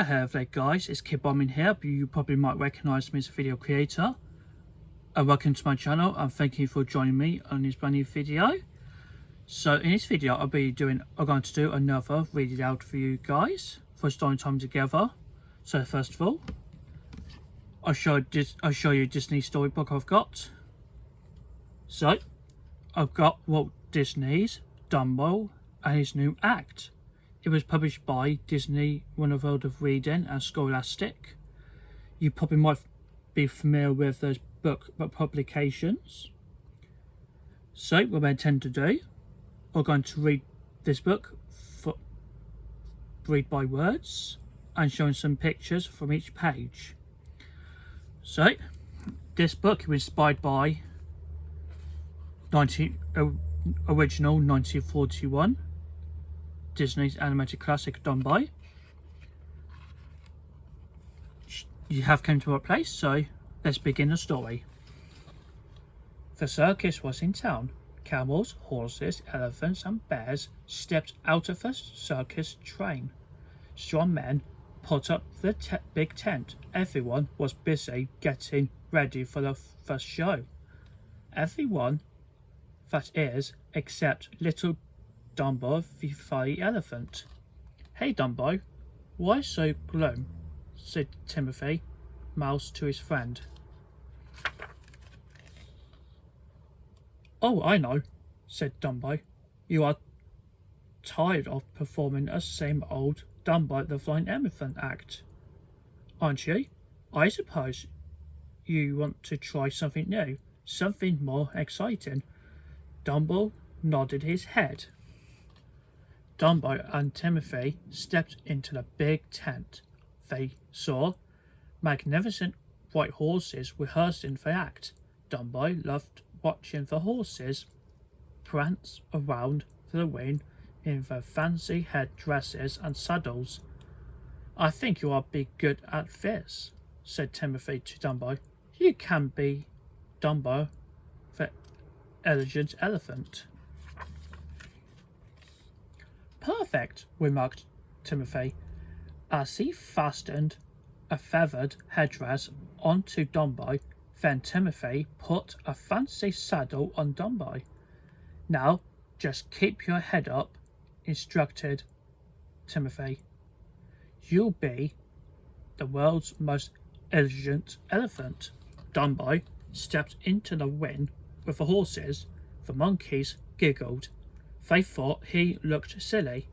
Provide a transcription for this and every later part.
Hello there guys, it's Boardman here, but you probably might recognise me as a video creator. And welcome to my channel and thank you for joining me on this brand new video. So in this video I'm going to do another read it out for you guys for story time together. So first of all, I'll show you Disney storybook I've got. So I've got Walt Disney's Dumbo and His new act. It was published by Disney World of Reading and Scholastic. You probably might be familiar with those book publications. So what I intend to do, I'm going to read this book, read by words and showing some pictures from each page. So this book was inspired by original 1941 Disney's animated classic Dumbo. You have come to a place, so let's begin the story. The circus was in town. Camels, horses, elephants and bears stepped out of the circus train. Strong men put up the big tent. Everyone was busy getting ready for the first show. Everyone, that is, except little Dumbo the furry elephant. "Hey Dumbo, why so glum?" said Timothy Mouse to his friend. "Oh, I know," said Dumbo. "You are tired of performing the same old Dumbo the Flying Elephant act, aren't you? I suppose you want to try something new, something more exciting." Dumbo nodded his head. Dumbo and Timothy stepped into the big tent. They saw magnificent white horses rehearsing the act. Dumbo loved watching the horses prance around the ring in their fancy headdresses and saddles. "I think you will be good at this," said Timothy to Dumbo. "You can be Dumbo the elegant elephant." "Perfect," remarked Timothy, as he fastened a feathered headdress onto Dumbo. Then Timothy put a fancy saddle on Dumbo. "Now, just keep your head up," instructed Timothy. "You'll be the world's most elegant elephant." Dumbo stepped into the ring with the horses. The monkeys giggled. They thought he looked silly.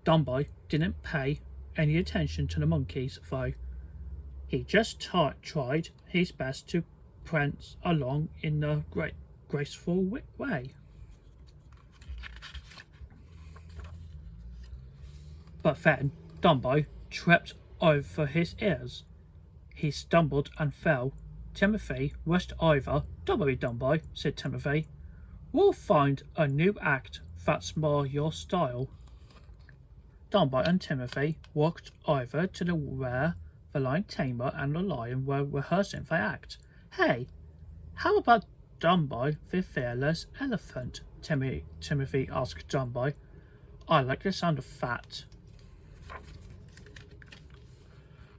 Dumbo didn't pay any attention to the monkeys, though. He just tried his best to prance along in a graceful way. But then Dumbo tripped over his ears. He stumbled and fell. Timothy rushed over. "Don't worry, Dumbo," said Timothy. "We'll find a new act that's more your style." Dumbo and Timothy walked over to where the lion tamer and the lion were rehearsing their act. "Hey, how about Dumbo the fearless elephant?" Timothy asked Dumbo. "I like the sound of that."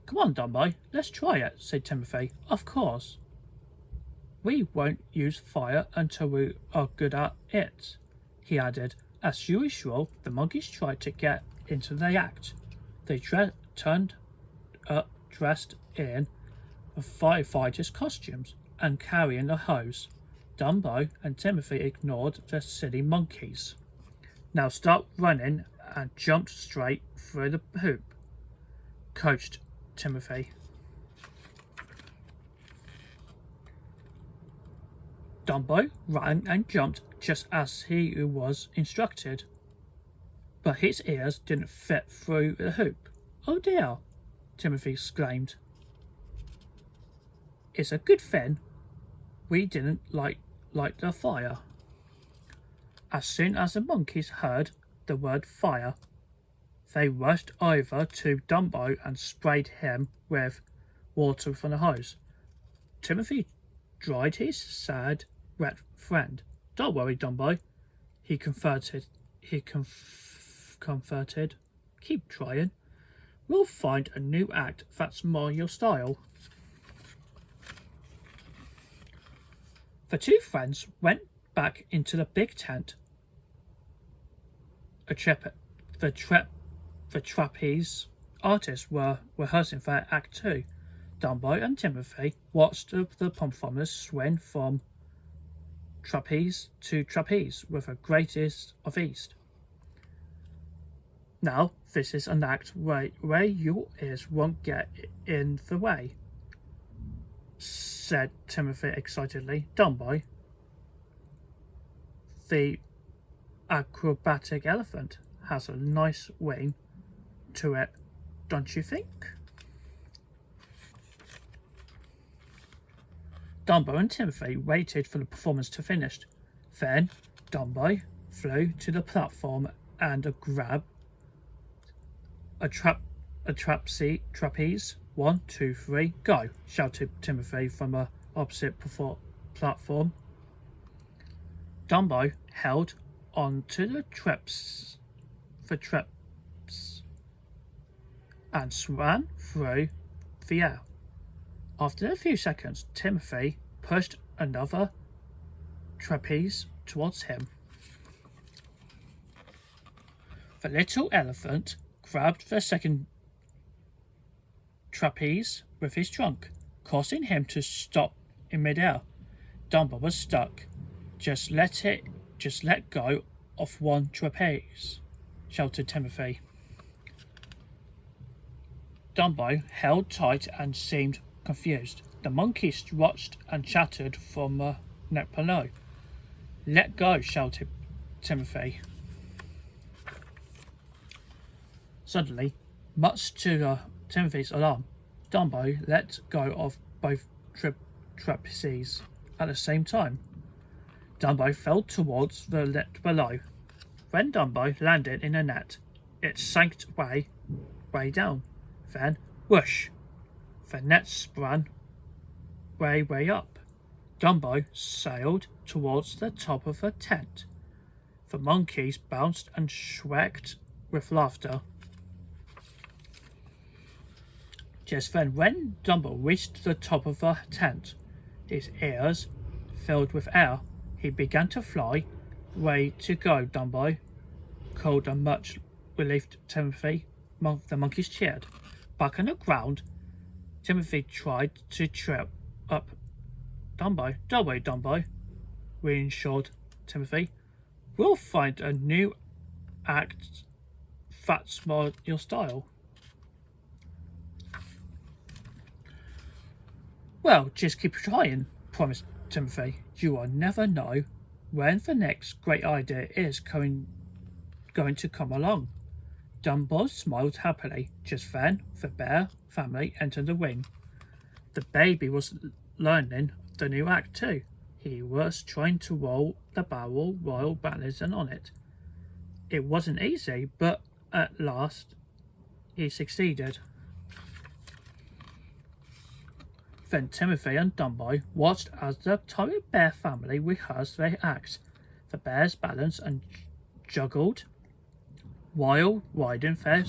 "Come on, Dumbo, let's try it," said Timothy. "Of course. We won't use fire until we are good at it," he added. As usual, the monkeys tried to get into the act. They turned up dressed in firefighters' costumes and carrying a hose. Dumbo and Timothy ignored the silly monkeys. "Now start running and jump straight through the hoop," coached Timothy. Dumbo ran and jumped just as he was instructed, but his ears didn't fit through the hoop. "Oh dear," Timothy exclaimed. "It's a good thing we didn't light the fire." As soon as the monkeys heard the word fire, they rushed over to Dumbo and sprayed him with water from the hose. Timothy dried his sad, wet friend. "Don't worry, Dumbo," he comforted. "Keep trying. We'll find a new act that's more your style. The two friends went back into the big tent. The trapeze artists were rehearsing their act too. Dumbo and Timothy watched the performers swing from trapeze to trapeze with the greatest of ease. Now, this is an act where your ears won't get in the way, said Timothy excitedly. Dumbo, the acrobatic elephant, has a nice wing to it, don't you think? Dumbo and Timothy waited for the performance to finish. Then Dumbo flew to the platform and grabbed a trapeze. 1, 2, 3, go! Shouted Timothy from the opposite platform. Dumbo held on to the traps and swam through the air. After a few seconds, Timothy pushed another trapeze towards him. The little elephant grabbed the second trapeze with his trunk, causing him to stop in midair. Dumbo was stuck. Just let go of one trapeze, shouted Timothy. Dumbo held tight and seemed confused. The monkeys watched and chattered from the neck below. Let go, shouted Timothy. Suddenly, much to Timothy's alarm, Dumbo let go of both trapezes at the same time. Dumbo fell towards the net below. When Dumbo landed in the net, it sank way down. Then, whoosh! The net sprang way up. Dumbo sailed towards the top of the tent. The monkeys bounced and shrieked with laughter. Just then, when Dumbo reached the top of the tent, his ears filled with air, he began to fly. Way to go, Dumbo, called a much relieved Timothy. The monkeys cheered. Back on the ground, Timothy tried to trip up Dumbo. Don't worry, Dumbo, reassured Timothy. We'll find a new act that's more your style. Well, just keep trying, promised Timothy. You will never know when the next great idea is going to come along. Dumbo smiled happily. Just then, the bear family entered the ring. The baby was learning the new act too. He was trying to roll the barrel while balancing on it. It wasn't easy, but at last he succeeded. Then Timothy and Dumbo watched as the tiny bear family rehearsed their act. The bears balanced and juggled while riding their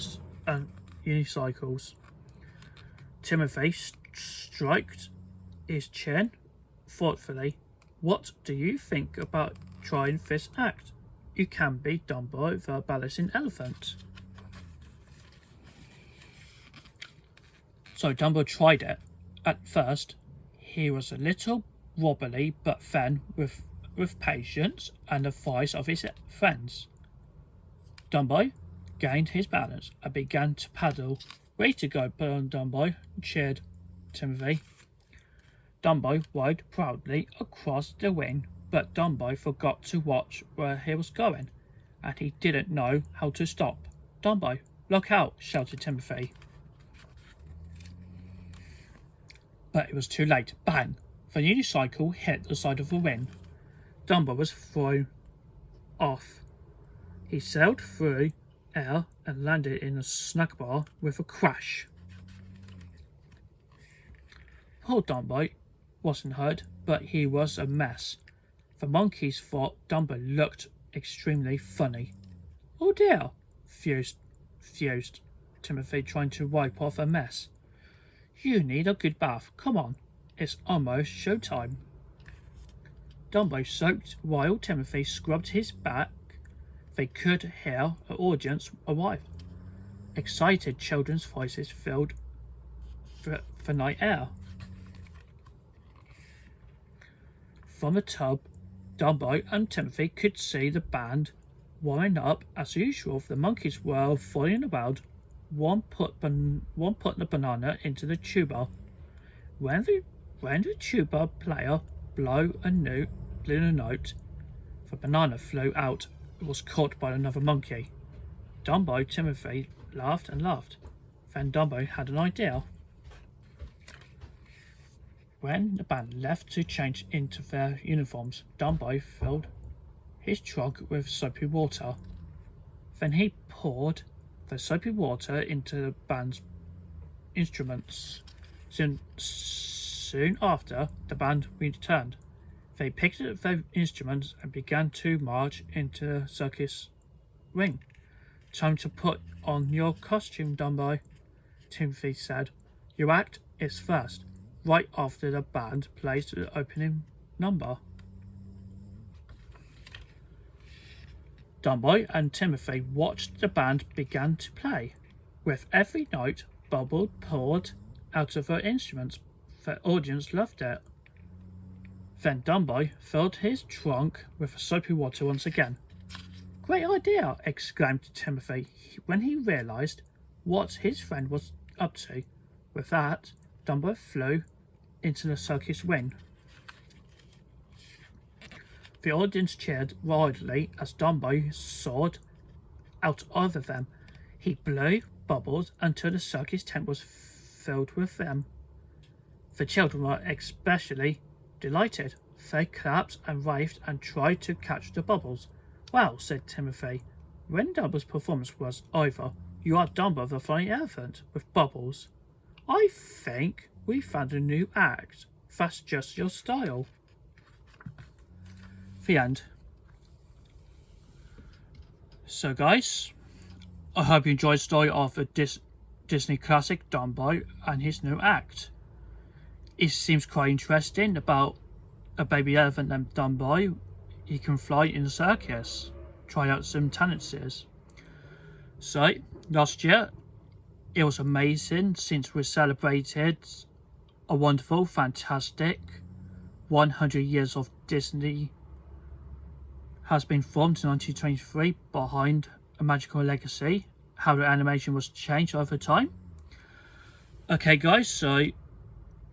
unicycles. Timothy stroked his chin thoughtfully. What do you think about trying this act? You can be Dumbo the balancing elephant. So Dumbo tried it. At first, he was a little wobbly, but then, with patience and the advice of his friends, Dumbo gained his balance and began to paddle. Way to go, Dumbo, cheered Timothy. Dumbo rode proudly across the ring, but Dumbo forgot to watch where he was going, and he didn't know how to stop. Dumbo, look out, shouted Timothy. But it was too late. Bang! The unicycle hit the side of the ring. Dumbo was thrown off. He sailed through air and landed in a snack bar with a crash. Poor Dumbo wasn't hurt, but he was a mess. The monkeys thought Dumbo looked extremely funny. Oh dear, fused Timothy, trying to wipe off a mess. You need a good bath. Come on. It's almost showtime. Dumbo soaked while Timothy scrubbed his back. They could hear an audience arrive. Excited children's voices filled the night air. From the tub, Dumbo and Timothy could see the band warming up as usual. The monkeys were flying about. One put the banana into the tuba. When the tuba player blew a note, the banana flew out. It was caught by another monkey. Dumbo and Timothy laughed and laughed. Then Dumbo had an idea. When the band left to change into their uniforms, Dumbo filled his trunk with soapy water. Then he poured the soapy water into the band's instruments. Soon after, the band returned. They picked up their instruments and began to march into the circus ring. Time to put on your costume, Dumbo, Timothy said. Your act is first, right after the band plays the opening number. Dumbo and Timothy watched the band begin to play. With every note, bubble poured out of their instruments. The audience loved it. Then Dumbo filled his trunk with soapy water once again. Great idea, exclaimed Timothy when he realized what his friend was up to. With that, Dumbo flew into the circus ring. The audience cheered wildly as Dumbo soared out over them. He blew bubbles until the circus tent was filled with them. The children were especially delighted. They clapped and waved and tried to catch the bubbles. Well, said Timothy, when Dumbo's performance was over, you are Dumbo the Flying Elephant with bubbles. I think we found a new act. That's just your style. The end. So guys, I hope you enjoyed the story of the Disney classic Dumbo and his new act. It seems quite interesting about a baby elephant named Dumbo. He can fly in a circus. Try out some talents. So, last year, it was amazing since we celebrated a wonderful, fantastic 100 years of Disney has been formed in 1923 behind a magical legacy, how the animation was changed over time. Okay guys, so if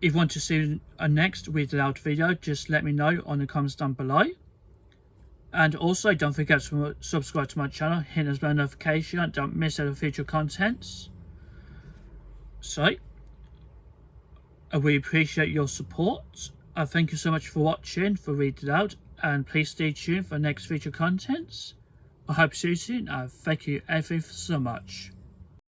you want to see a next Read Aloud video, just let me know on the comments down below. And also don't forget to subscribe to my channel, hit the bell notification, and don't miss any future contents. So, I really appreciate your support. Thank you so much for watching for Read Aloud, and please stay tuned for next future contents. I hope to see you soon, and thank you everyone so much.